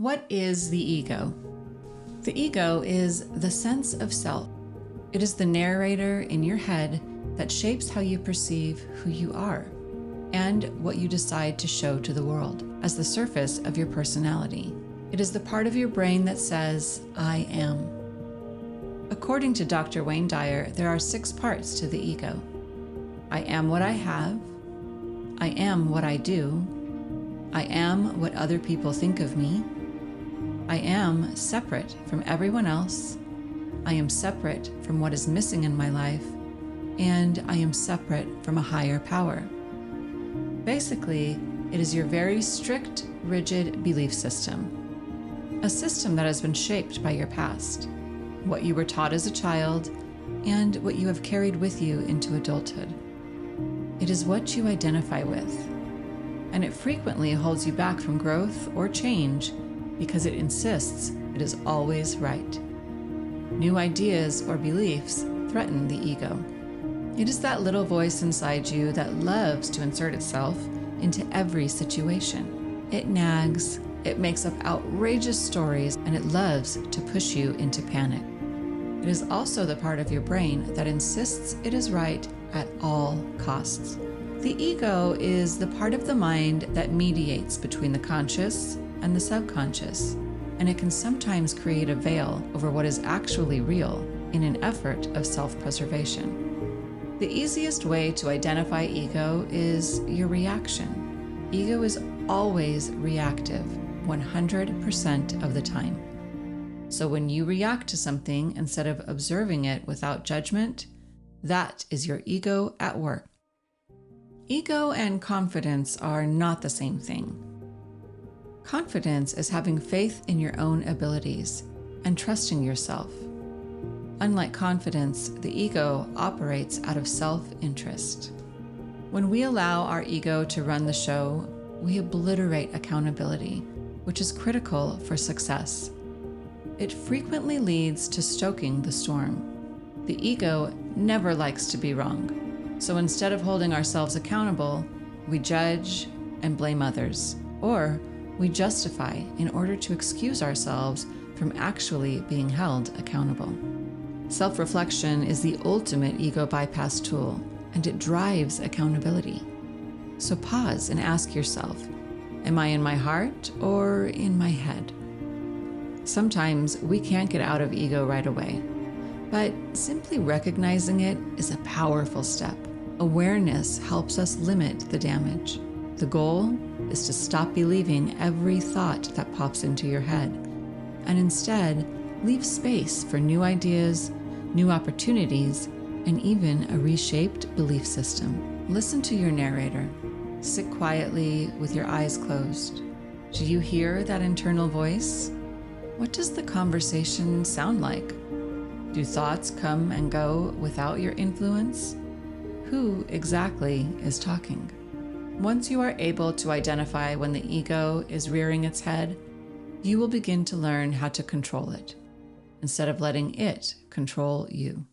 What is the ego? The ego is the sense of self. It is the narrator in your head that shapes how you perceive who you are and what you decide to show to the world as the surface of your personality. It is the part of your brain that says, I am. According to Dr. Wayne Dyer, there are 6 parts to the ego. I am what I have. I am what I do. I am what other people think of me. I am separate from everyone else. I am separate from what is missing in my life. And I am separate from a higher power. Basically, it is your very strict, rigid belief system. A system that has been shaped by your past, what you were taught as a child, and what you have carried with you into adulthood. It is what you identify with, and it frequently holds you back from growth or change because it insists it is always right. New ideas or beliefs threaten the ego. It is that little voice inside you that loves to insert itself into every situation. It nags, it makes up outrageous stories, and it loves to push you into panic. It is also the part of your brain that insists it is right at all costs. The ego is the part of the mind that mediates between the conscious and the subconscious, and it can sometimes create a veil over what is actually real in an effort of self-preservation. The easiest way to identify ego is your reaction. Ego is always reactive, 100% of the time. So when you react to something instead of observing it without judgment, that is your ego at work. Ego and confidence are not the same thing. Confidence is having faith in your own abilities and trusting yourself. Unlike confidence, the ego operates out of self-interest. When we allow our ego to run the show, we obliterate accountability, which is critical for success. It frequently leads to stoking the storm. The ego never likes to be wrong. So instead of holding ourselves accountable, we judge and blame others, or we justify in order to excuse ourselves from actually being held accountable. Self-reflection is the ultimate ego bypass tool, and it drives accountability. So pause and ask yourself, am I in my heart or in my head? Sometimes we can't get out of ego right away, but simply recognizing it is a powerful step. Awareness helps us limit the damage. The goal is to stop believing every thought that pops into your head, and instead leave space for new ideas, new opportunities, and even a reshaped belief system. Listen to your narrator. Sit quietly with your eyes closed. Do you hear that internal voice? What does the conversation sound like? Do thoughts come and go without your influence? Who exactly is talking? Once you are able to identify when the ego is rearing its head, you will begin to learn how to control it, instead of letting it control you.